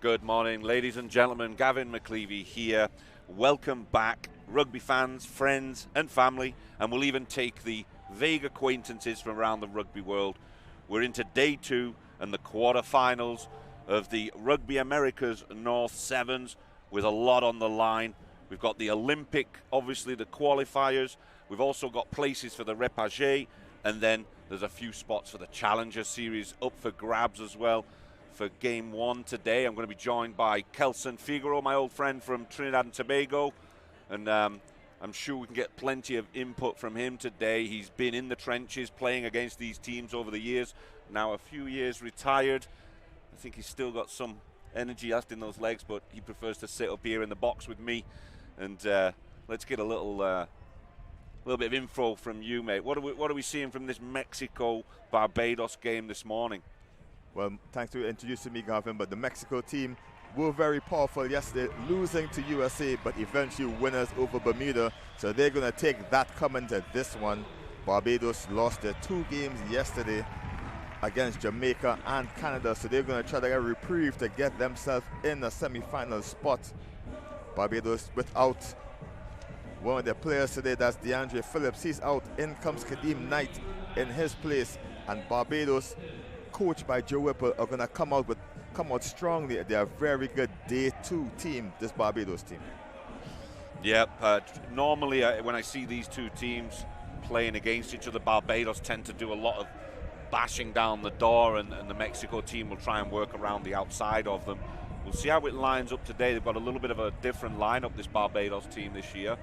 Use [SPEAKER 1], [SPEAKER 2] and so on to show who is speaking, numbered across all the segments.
[SPEAKER 1] Good morning, ladies and gentlemen. Gavin McLeavy here. Welcome back, rugby fans, friends and family, and we'll even take the vague acquaintances from around the rugby world. We're into day 2 and the quarterfinals of the Rugby Americas North Sevens with a lot on the line. We've got the Olympic, obviously the qualifiers. We've also got places for the Repage, and then there's a few spots for the Challenger Series up for grabs as well. For game 1 today, I'm going to be joined by Kelson Figaro, my old friend from Trinidad and Tobago, and I'm sure we can get plenty of input from him today. He's been in the trenches playing against these teams over the years, now a few years retired. I think he's still got some energy left in those legs, but he prefers to sit up here in the box with me. And let's get a little bit of info from you, mate. What are we seeing from this Mexico-Barbados game this morning?
[SPEAKER 2] Well, thanks for introducing me, Gavin, but the Mexico team were very powerful yesterday, losing to USA, but eventually winners over Bermuda. So they're going to take that coming to this one. Barbados lost their 2 games yesterday against Jamaica and Canada, so they're going to try to get a reprieve to get themselves in a semi-final spot. Barbados without one of their players today, that's DeAndre Phillips. He's out. In comes Kadeem Knight in his place, and Barbados, coached by Joe Whipple, are going to come out strongly. They're a very good day 2 team, this Barbados team.
[SPEAKER 1] Yep. Normally, when I see these 2 teams playing against each other, Barbados tend to do a lot of bashing down the door, and the Mexico team will try and work around the outside of them. We'll see how it lines up today. They've got a little bit of a different lineup, this Barbados team this year.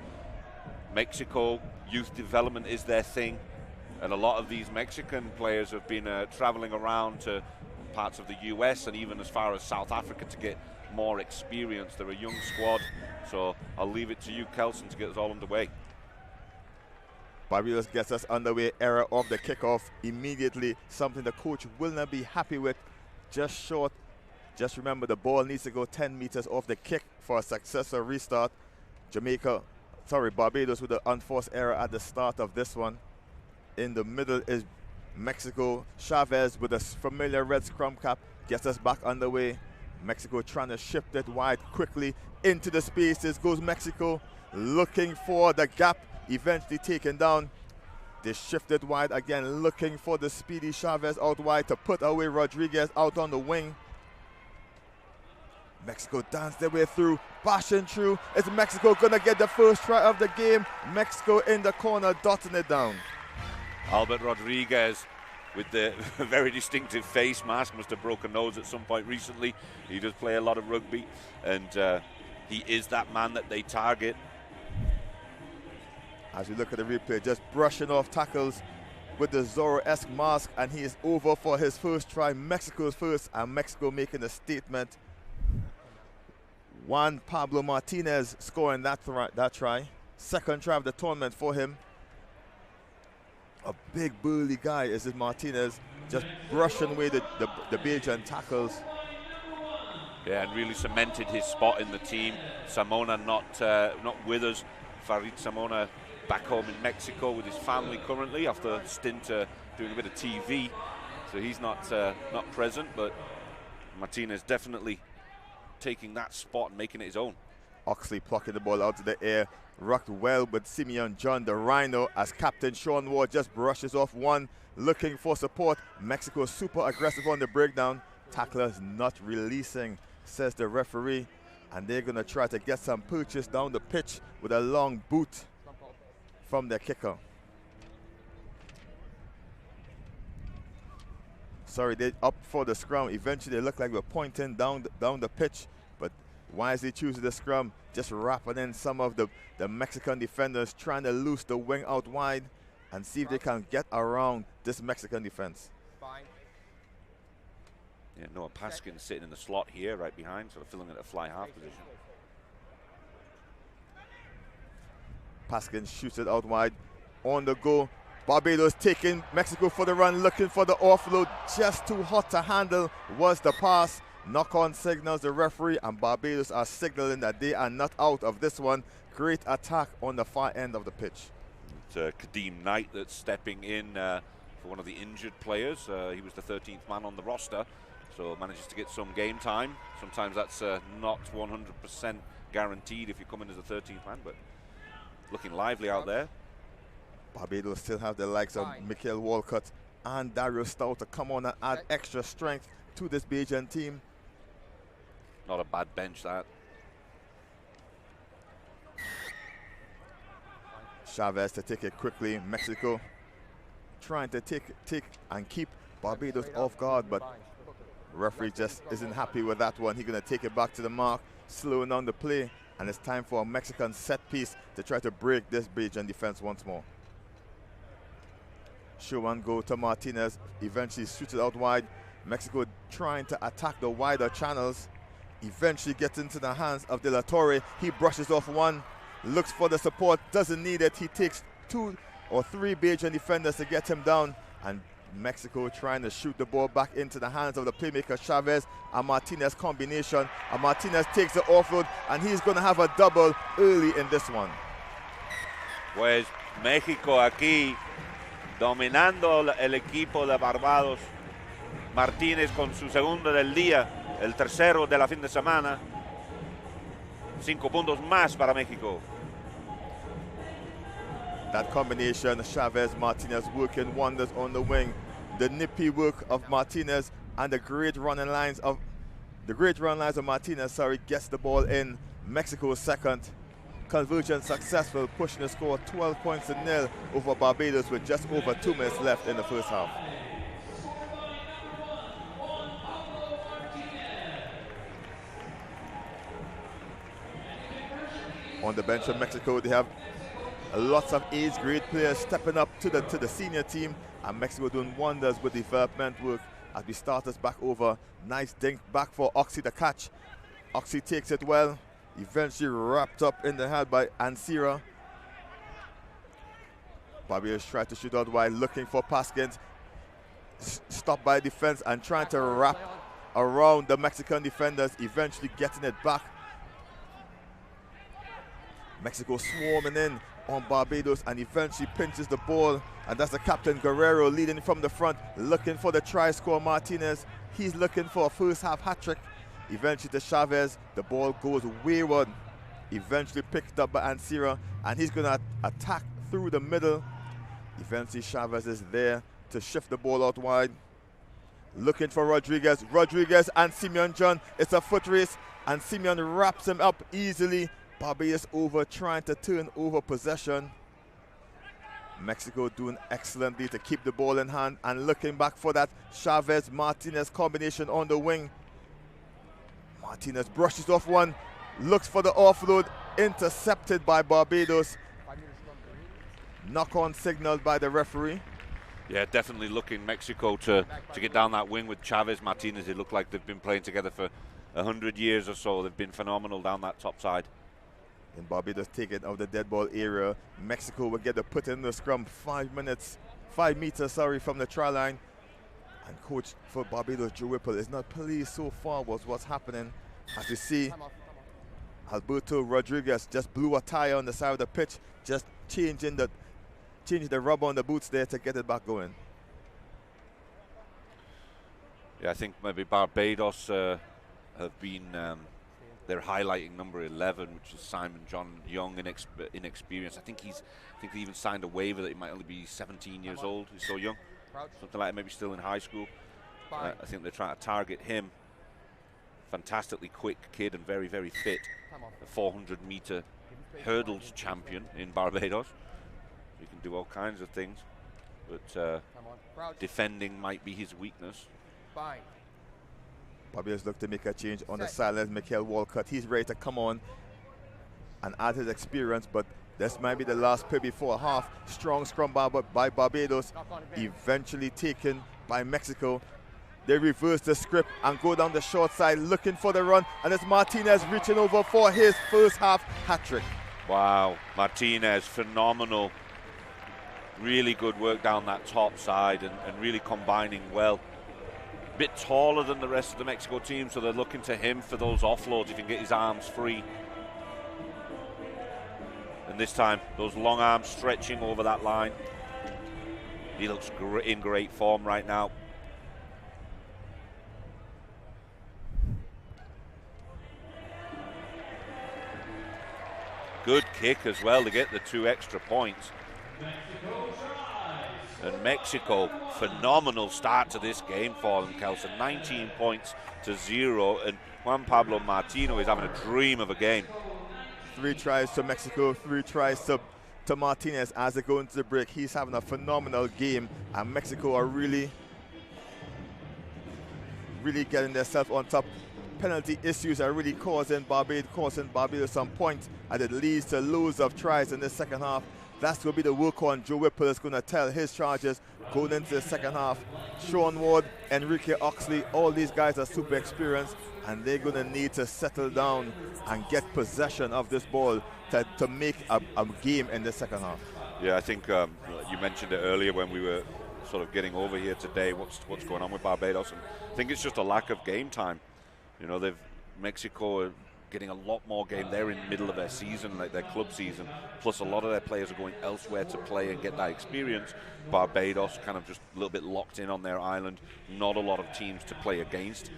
[SPEAKER 1] Mexico, youth development is their thing. And a lot of these Mexican players have been traveling around to parts of the US and even as far as South Africa to get more experience. They're a young squad, so I'll leave it to you, Kelson, to get us all underway.
[SPEAKER 2] Barbados gets us underway. Error of the kickoff immediately, something the coach will not be happy with. Just short. Just remember, the ball needs to go 10 meters off the kick for a successful restart. Barbados with the unforced error at the start of this one. In the middle is Mexico. Chavez with a familiar red scrum cap gets us back underway. Mexico trying to shift it wide quickly into the spaces. Goes Mexico looking for the gap, eventually taken down. They shifted wide again, looking for the speedy Chavez out wide to put away Rodriguez out on the wing. Mexico dance their way through, bashing through. Is Mexico gonna get the first try of the game? Mexico in the corner, dotting it down.
[SPEAKER 1] Albert Rodriguez with the very distinctive face mask, must have broken nose at some point recently. He does play a lot of rugby, and he is that man that they target.
[SPEAKER 2] As we look at the replay, just brushing off tackles with the Zorro-esque mask, and he is over for his first try, Mexico's first, and Mexico making a statement. Juan Pablo Martinez scoring that try. Second try of the tournament for him. A big burly guy is this Martinez, just brushing away the Bajan tackles.
[SPEAKER 1] Yeah, and really cemented his spot in the team. Samona not with us. Farid Samona back home in Mexico with his family currently after a stint doing a bit of TV. So he's not present, but Martinez definitely taking that spot and making it his own.
[SPEAKER 2] Oxley plucking the ball out of the air. Rocked well with Simeon John, the Rhino, as Captain Sean Ward just brushes off one, looking for support. Mexico super aggressive on the breakdown. Tacklers not releasing, says the referee. And they're going to try to get some purchase down the pitch with a long boot from their kicker. Sorry, they up for the scrum. Eventually, they look like we're pointing down the pitch, but wisely choosing the scrum, just wrapping in some of the Mexican defenders, trying to loose the wing out wide and see if they can get around this Mexican defense.
[SPEAKER 1] Yeah, Noah Paskin sitting in the slot here, right behind, sort of filling at a fly half position.
[SPEAKER 2] Paskin shoots it out wide. On the go, Barbados taking Mexico for the run, looking for the offload. Just too hot to handle was the pass. Knock-on signals the referee, and Barbados are signaling that they are not out of this one. Great attack on the far end of the pitch.
[SPEAKER 1] It's Kadeem Knight that's stepping in for one of the injured players. He was the 13th man on the roster. So manages to get some game time. Sometimes that's not 100% guaranteed if you come in as a 13th man, but looking lively out there.
[SPEAKER 2] Barbados still have the likes of Michael Walcott and Dario Stout to come on and add extra strength to this Bajan team.
[SPEAKER 1] Not a bad bench, that.
[SPEAKER 2] Chavez to take it quickly. Mexico trying to take and keep Barbados off guard, but referee just isn't happy with that one. He's going to take it back to the mark, slowing down the play, and it's time for a Mexican set piece to try to break this Bajan defense once more. Show and go to Martinez, eventually shoots it out wide. Mexico trying to attack the wider channels, eventually gets into the hands of De La Torre. He brushes off one, looks for the support, doesn't need it. He takes 2 or 3 Bajan defenders to get him down, and Mexico trying to shoot the ball back into the hands of the playmaker Chavez. A Martinez combination, and Martinez takes the offload, and he's going to have a double early in this one.
[SPEAKER 1] Pues México aquí dominando el equipo de Barbados. Martínez con su segundo del día, el tercero de la fin de semana. 5 puntos más para México.
[SPEAKER 2] That combination, Chavez-Martinez working wonders on the wing. The nippy work of Martinez and the great running lines of Martinez, gets the ball in. Mexico's second. Conversion successful, pushing the score 12 points to nil over Barbados with just over 2 minutes left in the first half. On the bench of Mexico, they have lots of age-grade players stepping up to the senior team, and Mexico doing wonders with development work as we start us back over. Nice dink back for Oxy to catch. Oxy takes it well, eventually wrapped up in the head by Ansira. Barbados tried to shoot out wide, looking for Paskins. Stopped by defense and trying to wrap around the Mexican defenders, eventually getting it back. Mexico swarming in on Barbados and eventually pinches the ball, and that's the captain Guerrero leading from the front, looking for the try score. Martinez, he's looking for a first half hat-trick. Eventually to Chavez, the ball goes wayward, eventually picked up by Ansira, and he's going to attack through the middle. Eventually Chavez is there to shift the ball out wide, looking for Rodriguez and Simeon John. It's a foot race, and Simeon wraps him up easily. Barbados over, trying to turn over possession. Mexico doing excellently to keep the ball in hand and looking back for that Chavez-Martinez combination on the wing. Martinez brushes off one, looks for the offload, intercepted by Barbados. Knock-on signaled by the referee.
[SPEAKER 1] Yeah, definitely looking Mexico to get down that wing with Chavez-Martinez. They look like they've been playing together for 100 years or so. They've been phenomenal down that top side.
[SPEAKER 2] And Barbados take it out of the dead ball area. Mexico will get the put in the scrum 5 meters from the try line. And coach for Barbados, Joe Whipple, is not pleased so far with what's happening. As you see, Alberto Rodriguez just blew a tire on the side of the pitch, just changing the rubber on the boots there to get it back going.
[SPEAKER 1] Yeah, I think maybe Barbados have been they're highlighting number 11, which is Simon John Young, inexperienced. I think they even signed a waiver that he might only be 17 years old. He's so young, something like that, maybe still in high school. I think they're trying to target him. Fantastically quick kid and very, very fit. A 400-meter hurdles champion in Barbados. He can do all kinds of things, but defending might be his weakness.
[SPEAKER 2] Barbados look to make a change on the sidelines. Michael Walcott, he's ready to come on and add his experience, but this might be the last play before half. Strong scrum by Barbados, eventually taken by Mexico. They reverse the script and go down the short side looking for the run, and it's Martinez reaching over for his first half hat-trick.
[SPEAKER 1] Wow, Martinez, phenomenal. Really good work down that top side and really combining well. Bit taller than the rest of the Mexico team, so they're looking to him for those offloads if he can get his arms free. And this time, those long arms stretching over that line. He looks in great form right now. Good kick as well to get the 2 extra points. And Mexico, phenomenal start to this game for them, Kelson. 19 points to 0, and Juan Pablo Martino is having a dream of a game.
[SPEAKER 2] 3 tries to Mexico, 3 tries to Martinez as they go into the break. He's having a phenomenal game, and Mexico are really getting themselves on top. Penalty issues are really causing Barbados some points, and it leads to loads of tries in the second half. That's going to be the work on. Joe Whipple is going to tell his charges going into the second half. Sean Ward, Enrique Oxley, all these guys are super experienced, and they're going to need to settle down and get possession of this ball to make a game in the second half.
[SPEAKER 1] Yeah, I think you mentioned it earlier when we were sort of getting over here today, what's going on with Barbados, and I think it's just a lack of game time. You know, Mexico are getting a lot more game. They're in the middle of their season, like their club season, plus a lot of their players are going elsewhere to play and get that experience. Barbados kind of just a little bit locked in on their island, not a lot of teams to play against,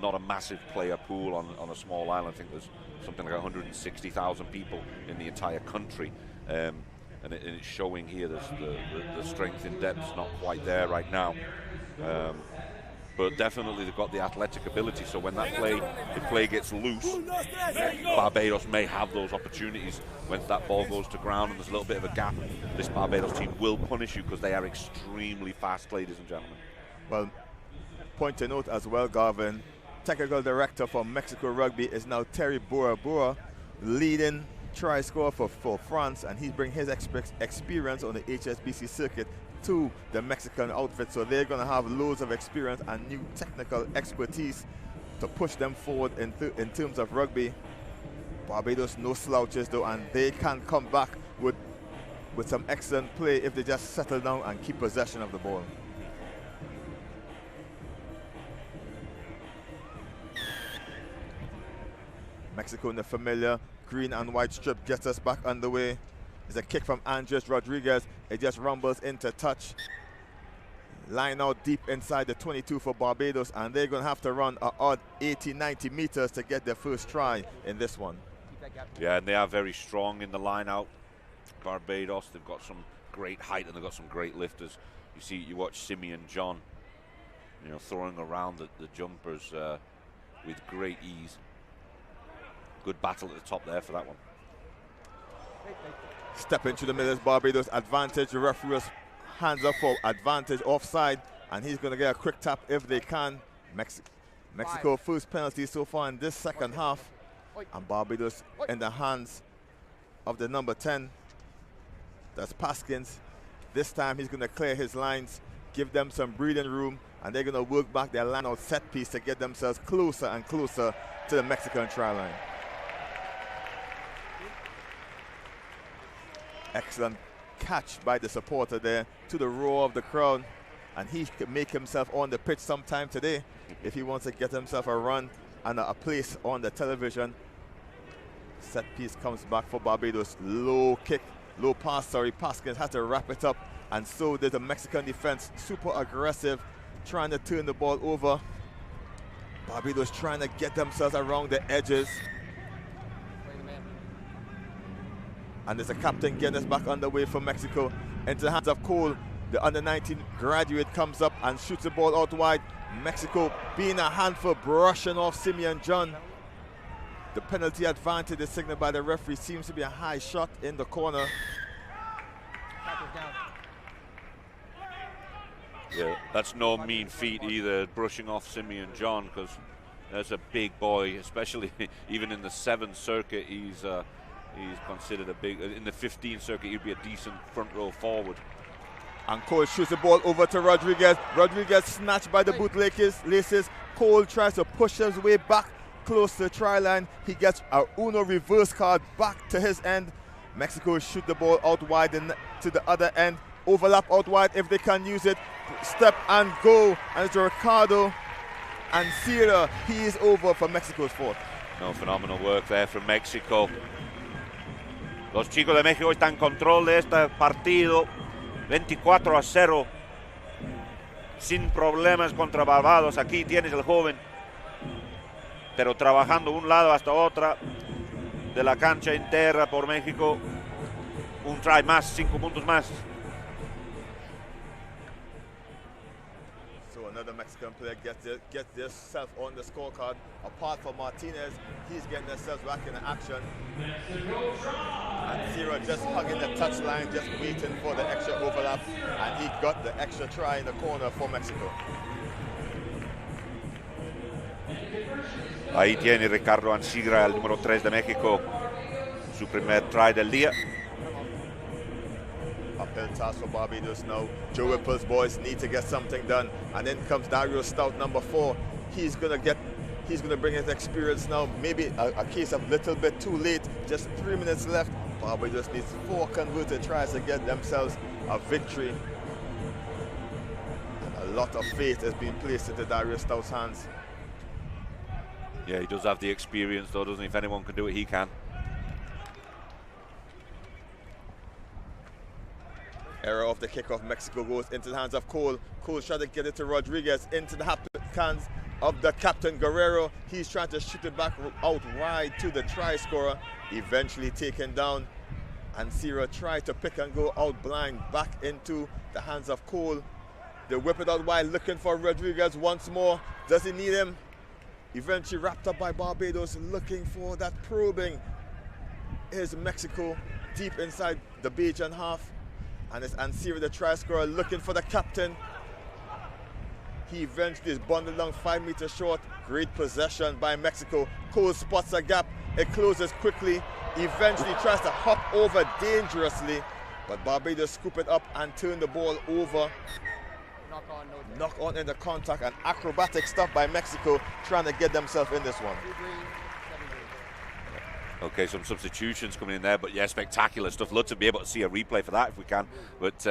[SPEAKER 1] not a massive player pool on a small island. I think there's something like 160,000 people in the entire country, and it's showing here. The strength in depth is not quite there right now. But definitely they've got the athletic ability, so when the play gets loose, Barbados may have those opportunities. When that ball goes to ground and there's a little bit of a gap, this Barbados team will punish you because they are extremely fast, ladies and gentlemen.
[SPEAKER 2] Well, point to note as well, Garvin, technical director for Mexico Rugby is now Terry Bora Bora, leading try scorer for France, and he's bringing his experience on the HSBC circuit to the Mexican outfit, so they're going to have loads of experience and new technical expertise to push them forward in terms of rugby. Barbados no slouches though, and they can come back with some excellent play if they just settle down and keep possession of the ball. Mexico in the familiar green and white strip gets us back underway. It's a kick from Andres Rodriguez. It just rumbles into touch. Line out deep inside the 22 for Barbados, and they're going to have to run an odd 80-90 meters to get their first try in this one.
[SPEAKER 1] Yeah, and they are very strong in the line out. Barbados, they've got some great height and they've got some great lifters. You watch Simeon John, you know, throwing around the jumpers with great ease. Good battle at the top there for that one.
[SPEAKER 2] Step into the middle is Barbados advantage. The referee was hands up for advantage offside, and he's going to get a quick tap if they can. Mexico first penalty so far in this second half, and Barbados in the hands of the number 10. That's Paskins. This time he's going to clear his lines, give them some breathing room, and they're going to work back their line out set piece to get themselves closer and closer to the Mexican try line. Excellent catch by the supporter there to the roar of the crowd, and he could make himself on the pitch sometime today if he wants to get himself a run and a place on the television. Set piece comes back for Barbados. Low pass, Paskins had to wrap it up, and so did the Mexican defense. Super aggressive, trying to turn the ball over. Barbados trying to get themselves around the edges. And there's a captain getting us back underway for Mexico into the hands of Cole. The under-19 graduate comes up and shoots the ball out wide. Mexico being a handful, brushing off Simeon John. The penalty advantage is signaled by the referee. Seems to be a high shot in the corner.
[SPEAKER 1] Yeah, that's no mean feat either, brushing off Simeon John, because that's a big boy, especially even in the 7th circuit. He's considered a big, in the 15th circuit he'd be a decent front row forward.
[SPEAKER 2] And Cole shoots the ball over to Rodriguez. Rodriguez snatched by the bootlaces. Cole tries to push his way back close to the try line. He gets a Uno reverse card back to his end. Mexico shoot the ball out wide to the other end. Overlap out wide if they can use it. Step and go. And it's Ricardo and Sierra. He is over for Mexico's fourth.
[SPEAKER 1] No, phenomenal work there from Mexico. Los chicos de México están en control de este partido. 24-0. Sin problemas contra Barbados. Aquí tienes el joven, pero trabajando un lado hasta otra de la cancha entera por México. Un try más, 5 puntos más.
[SPEAKER 2] So another Mexican player gets themselves on the scorecard. Apart from Martinez, he's getting themselves back in action. And Sierra just hugging the touchline, just waiting for the extra overlap. And he got the extra try in the corner for Mexico.
[SPEAKER 1] Ahí tiene Ricardo Ansigra, el número 3 de México, su primer try del día.
[SPEAKER 2] Uphill task for Barbados now. Joe Whipple's boys need to get something done. And then comes Dario Stout, number 4. He's gonna bring his experience now. Maybe a case of little bit too late. Just 3 minutes left. Barbados needs 4 converted tries to get themselves a victory. And a lot of faith has been placed into Dario Stout's hands.
[SPEAKER 1] Yeah, he does have the experience though, doesn't he? If anyone can do it, he can.
[SPEAKER 2] Error of the kickoff. Mexico goes into the hands of Cole. Cole trying to get it to Rodriguez, into the hands of the captain Guerrero. He's trying to shoot it back out wide to the try scorer. Eventually taken down. And Sierra tried to pick and go out blind back into the hands of Cole. They whip it out wide, looking for Rodriguez once more. Does he need him? Eventually wrapped up by Barbados, looking for that probing. Here's Mexico deep inside the Bajan half. And it's Ansiri, the try scorer, looking for the captain. He eventually is bundled down 5 meters short. Great possession by Mexico. Cole spots a gap. It closes quickly. Eventually tries to hop over dangerously. But Barbados scoop it up and turn the ball over. Knock on in the contact, and acrobatic stuff by Mexico trying to get themselves in this one.
[SPEAKER 1] Okay, some substitutions coming in there, but yeah, spectacular stuff. Love to be able to see a replay for that if we can. But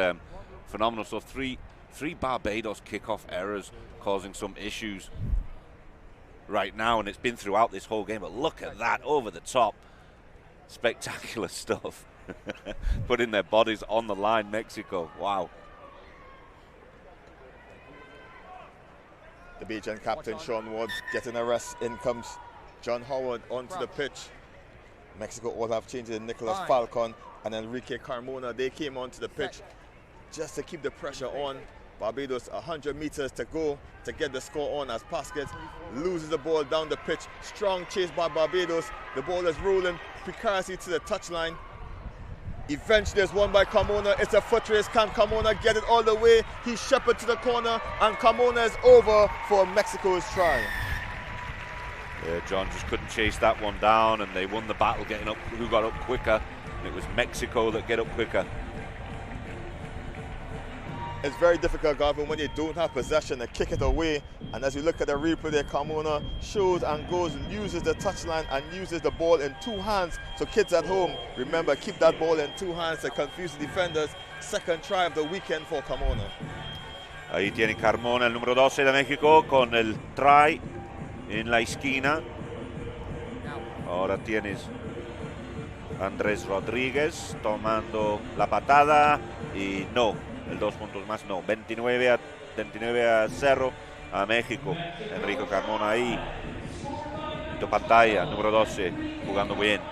[SPEAKER 1] phenomenal stuff. Three Barbados kickoff errors causing some issues right now, and it's been throughout this whole game. But look at that, over the top. Spectacular stuff. Putting their bodies on the line, Mexico. Wow.
[SPEAKER 2] The Bajan captain, Sean Ward, getting a rest. In comes John Howard onto the pitch. Mexico all have changes. Nicolas Falcon and Enrique Carmona, they came onto the pitch just to keep the pressure on. Barbados 100 meters to go to get the score on as Pasquez loses the ball down the pitch. Strong chase by Barbados. The ball is rolling precariously to the touchline. Eventually there's one by Carmona. It's a foot race. Can Carmona get it all the way? He shepherded to the corner and Carmona is over for Mexico's try.
[SPEAKER 1] Yeah, John just couldn't chase that one down, and they won the battle getting up. Who got up quicker? And it was Mexico that get up quicker.
[SPEAKER 2] It's very difficult, Garvin, when you don't have possession to kick it away. And as you look at the replay there, Carmona shows and goes, uses the touchline and uses the ball in 2 hands. So kids at home, remember, keep that ball in 2 hands to confuse the defenders. Second try of the weekend for Carmona.
[SPEAKER 1] Ahí tiene Carmona, el número 12 de México, con el try en la esquina. Ahora tienes Andrés Rodríguez tomando la patada y no, el 2 puntos más no, 29 a 0 a México. Enrique Carmona ahí, tu pantalla, número 12, jugando bien.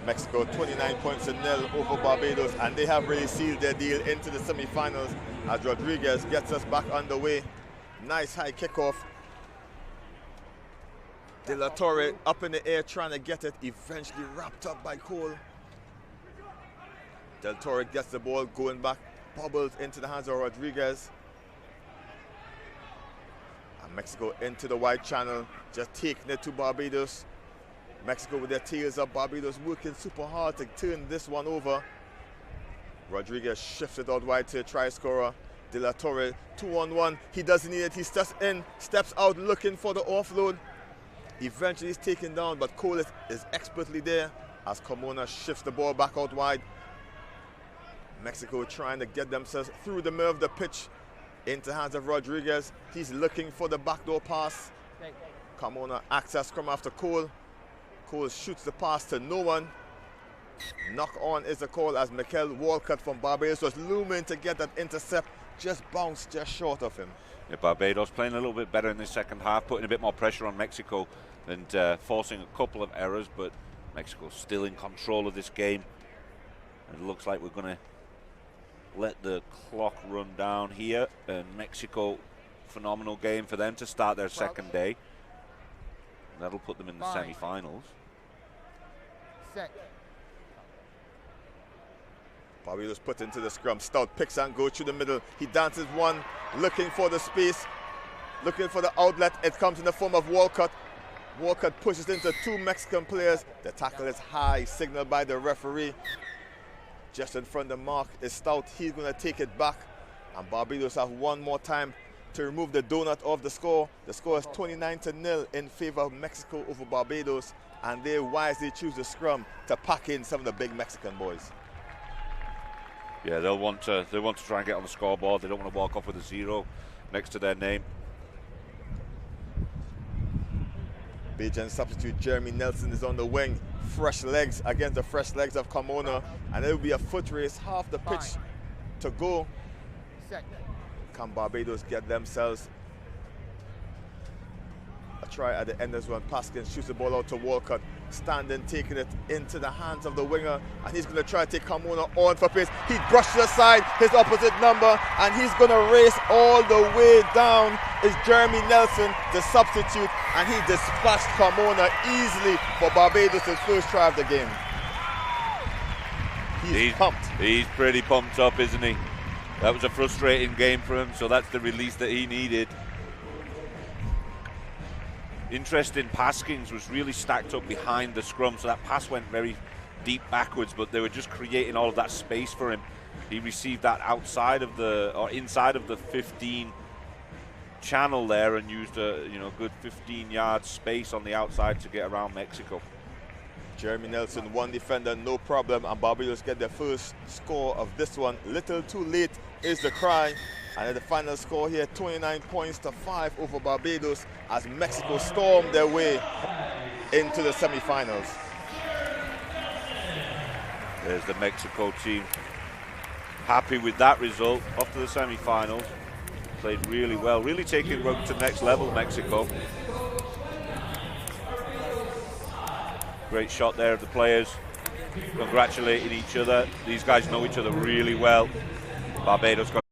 [SPEAKER 2] Mexico 29 points to 0 over Barbados, and they have really sealed their deal into the semi-finals as Rodriguez gets us back underway. Nice high kickoff. De La Torre up in the air trying to get it, eventually wrapped up by Cole. Del Torre gets the ball going back, bobbles into the hands of Rodriguez. And Mexico into the wide channel, just taking it to Barbados. Mexico with their tails up, Barbados working super hard to turn this one over. Rodriguez shifted out wide to the try scorer. De La Torre, 2-on-1. He doesn't need it. He steps in, steps out looking for the offload. Eventually he's taken down, but Cole is expertly there as Carmona shifts the ball back out wide. Mexico trying to get themselves through the middle of the pitch into the hands of Rodriguez. He's looking for the backdoor pass. Carmona acts as scrum after Cole. Cole shoots the pass to no one. Knock on is the call as Mikel Walcott from Barbados was looming to get that intercept. just bounced just short of him.
[SPEAKER 1] Yeah, Barbados playing a little bit better in the second half, putting a bit more pressure on Mexico and forcing a couple of errors, but Mexico's still in control of this game. It looks like we're going to let the clock run down here, and Mexico, phenomenal game for them to start their second day. That'll put them in the semi-finals.
[SPEAKER 2] Barbados put into the scrum. Stout picks and goes through the middle. He dances one, looking for the space, looking for the outlet. It comes in the form of Walcott. Walcott pushes into two Mexican players. The tackle is high, signaled by the referee. Just in front of the mark is Stout. He's going to take it back. And Barbados have one more time to remove the donut of the score. The score is 29-0 in favor of Mexico over Barbados. And they wisely choose the scrum to pack in some of the big Mexican boys.
[SPEAKER 1] Yeah, they want to try and get on the scoreboard. They don't want to walk off with a 0 next to their name.
[SPEAKER 2] Bajan substitute Jeremy Nelson is on the wing. Fresh legs against the fresh legs of Carmona. And it will be a foot race, half the pitch to go. Can Barbados get themselves a try at the end as well? Paskins shoots the ball out to Walcott. Standing, taking it into the hands of the winger, and he's going to try to take Carmona on for pace. He brushes aside his opposite number, and he's going to race all the way down. Is Jeremy Nelson, the substitute, and he dispatched Carmona easily for Barbados' first try of the game. He's pumped.
[SPEAKER 1] He's pretty pumped up, isn't he? That was a frustrating game for him, so that's the release that he needed. Interesting, Paskins was really stacked up behind the scrum, so that pass went very deep backwards, but they were just creating all of that space for him. He received that outside of the, or inside of the 15 channel there, and used a good 15-yard space on the outside to get around Mexico.
[SPEAKER 2] Jeremy Nelson, one defender, no problem, and Barbados get their first score of this one. Little too late is the cry. And the final score here, 29-5 over Barbados, as Mexico storm their way into the semi-finals.
[SPEAKER 1] There's the Mexico team, happy with that result, off to the semi-finals. Played really well, really taking rugby to the next level, Mexico. Great shot there of the players, congratulating each other. These guys know each other really well. Barbados got